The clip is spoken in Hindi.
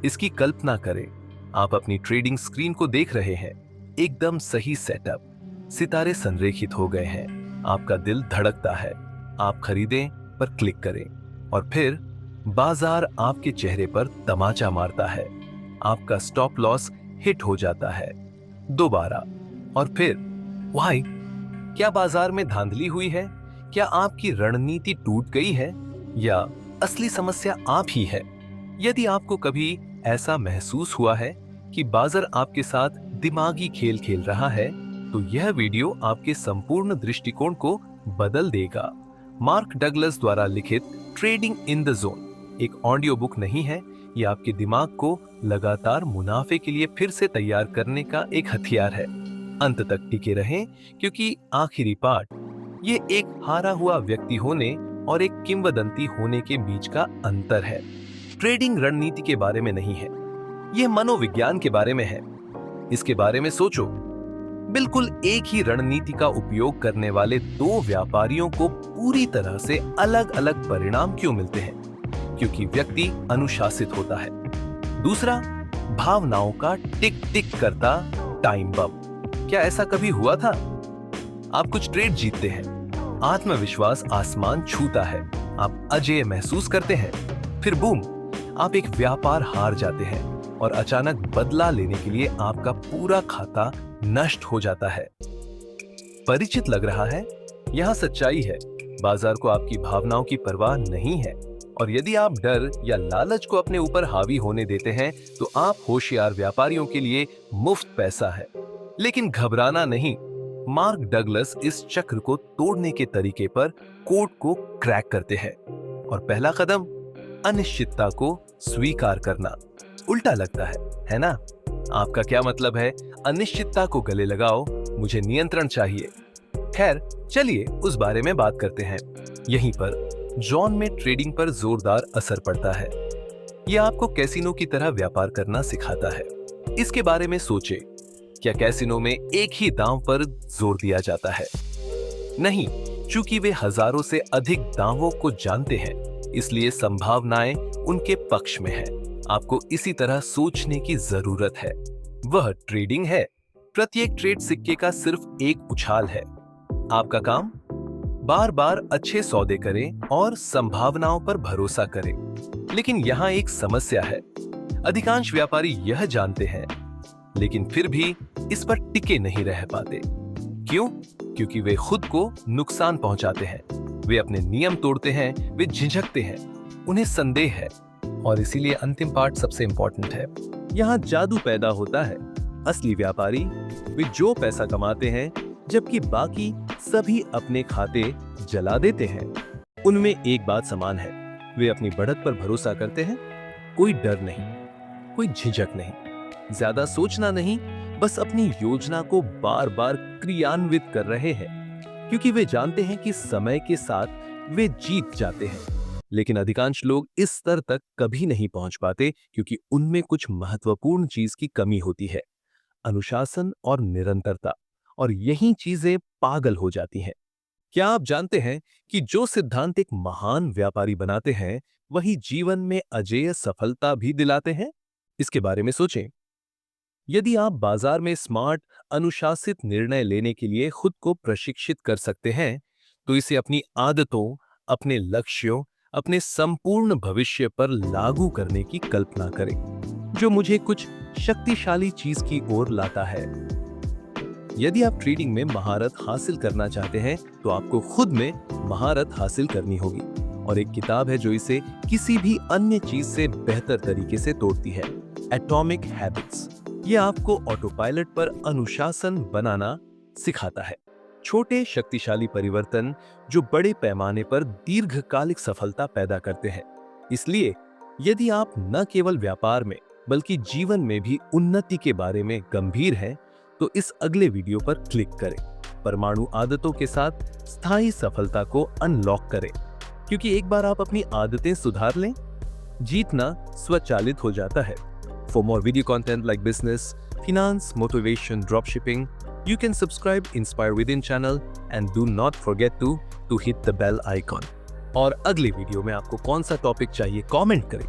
इसकी कल्पना करें, आप अपनी ट्रेडिंग स्क्रीन को देख रहे हैं। एकदम सही सेटअप, सितारे संरेखित हो गए हैं, आपका दिल धड़कता है। आप खरीदें पर क्लिक करें और फिर बाजार आपके चेहरे पर तमाचा मारता है। आपका स्टॉप लॉस हिट हो जाता है। दोबारा और फिर वाई, क्या बाजार में धांधली हुई है? क्या आपकी रणनीति टूट गई है या असली समस्या आप ही है? यदि आपको कभी ऐसा महसूस हुआ है कि बाजार आपके साथ दिमागी खेल खेल रहा है, तो यह वीडियो आपके संपूर्ण दृष्टिकोण को बदल देगा। मार्क डगलस द्वारा लिखित ट्रेडिंग इन द जोन एक ऑडियो बुक नहीं है, यह आपके दिमाग को लगातार मुनाफे के लिए फिर से तैयार करने का एक हथियार है। अंत तक टिके रहें, क्योंकि आखिरी पार्ट ये एक हारा हुआ व्यक्ति होने और एक किंवदंती होने के बीच का अंतर है। ट्रेडिंग रणनीति के बारे में नहीं है, यह मनोविज्ञान के बारे में है। इसके बारे में सोचो, बिल्कुल एक ही रणनीति का उपयोग करने वाले दो व्यापारियों को पूरी तरह से अलग अलग परिणाम क्यों मिलते हैं? क्योंकि व्यक्ति अनुशासित होता है, दूसरा भावनाओं का टिक टिक करता टाइम बम। क्या ऐसा कभी हुआ था? आप कुछ ट्रेड जीतते हैं, आत्मविश्वास आसमान छूता है, आप अजेय महसूस करते हैं, फिर बूम, आप एक व्यापार हार जाते हैं और अचानक बदला लेने के लिए आपका पूरा खाता नष्ट हो जाता है। परिचित लग रहा है? यहां सच्चाई है, बाजार को आपकी भावनाओं की परवाह नहीं है, और यदि आप डर या लालच को अपने ऊपर हावी होने देते हैं तो आप होशियार व्यापारियों के लिए मुफ्त पैसा है। लेकिन घबराना नहीं, मार्क डगलस इस चक्र को तोड़ने के तरीके पर कोड को क्रैक करते हैं। और पहला कदम, अनिश्चितता को स्वीकार करना। उल्टा लगता है ना? आपका क्या मतलब है? अनिश्चितता को गले लगाओ, मुझे नियंत्रण चाहिए। खैर, चलिए उस बारे में बात करते हैं। यहीं पर जॉन में ट्रेडिंग पर जोरदार असर पड़ता है। यह आपको कैसीनो की तरह व्यापार करना सिखाता है। इसके बारे में सोचें, क्या कैसीनो में एक ही दांव पर जोर दिया जाता है? नहीं, चूंकि वे हजारों से अधिक दांवों को जानते हैं, इसलिए संभावनाएं उनके पक्ष में है। आपको इसी तरह सोचने की जरूरत है। वह ट्रेडिंग है। प्रत्येक ट्रेड सिक्के का सिर्फ एक उछाल है। आपका काम बार बार अच्छे सौदे करें और संभावनाओं पर भरोसा करें। लेकिन यहां एक समस्या है। अधिकांश व्यापारी यह जानते हैं, लेकिन फिर भी इस पर टिके नहीं रह पाते। क्यों? क्योंकि वे खुद को नुकसान पहुंचाते हैं, वे अपने नियम तोड़ते हैं, वे झिझकते हैं, उन्हें संदेह है। और इसीलिए अंतिम पार्ट सबसे इंपॉर्टेंट है। यहां जादू पैदा होता है। असली व्यापारी वे जो पैसा कमाते हैं जबकि बाकी सभी अपने खाते जला देते हैं। उनमें एक बात समान है, वे अपनी बढ़त पर भरोसा करते हैं। कोई डर नहीं, कोई झिझक नहीं, ज्यादा सोचना नहीं, बस अपनी योजना को बार बार क्रियान्वित कर रहे हैं, क्योंकि वे जानते हैं कि समय के साथ वे जीत जाते हैं। लेकिन अधिकांश लोग इस स्तर तक कभी नहीं पहुंच पाते, क्योंकि उनमें कुछ महत्वपूर्ण चीज की कमी होती है, अनुशासन और निरंतरता। और यही चीजें पागल हो जाती हैं। क्या आप जानते हैं कि जो सिद्धांत एक महान व्यापारी बनाते हैं, वही जीवन में अजेय सफलता भी दिलाते हैं? इसके बारे में सोचें। यदि आप बाजार में स्मार्ट, अनुशासित निर्णय लेने के लिए खुद को प्रशिक्षित कर सकते हैं, तो इसे अपनी आदतों, अपने लक्ष्यों, अपने संपूर्ण भविष्य पर लागू करने की कल्पना करें, जो मुझे कुछ शक्तिशाली चीज की ओर लाता है। यदि आप ट्रेडिंग में महारत हासिल करना चाहते हैं, तो आपको खुद में महारत हासिल करनी होगी। और एक किताब है जो इसे किसी भी अन्य चीज से बेहतर तरीके से तोड़ती है, एटॉमिक हैबिट्स। यह आपको ऑटो पायलट पर अनुशासन बनाना सिखाता है। छोटे शक्तिशाली परिवर्तन जो बड़े पैमाने पर दीर्घकालिक सफलता पैदा करते हैं। इसलिए यदि आप न केवल व्यापार में बल्कि जीवन में भी उन्नति के बारे में गंभीर हैं, तो इस अगले वीडियो पर क्लिक करें। परमाणु आदतों के साथ स्थायी सफलता को अनलॉक करें, क्योंकि एक बार आप अपनी आदतें सुधार लें, जीतना स्वचालित हो जाता है। For more video content like business, finance, motivation, dropshipping, you can subscribe Inspire Within channel and do not forget to hit the bell icon. और अगले वीडियो में आपको कौन सा टॉपिक चाहिए कमेंट करें।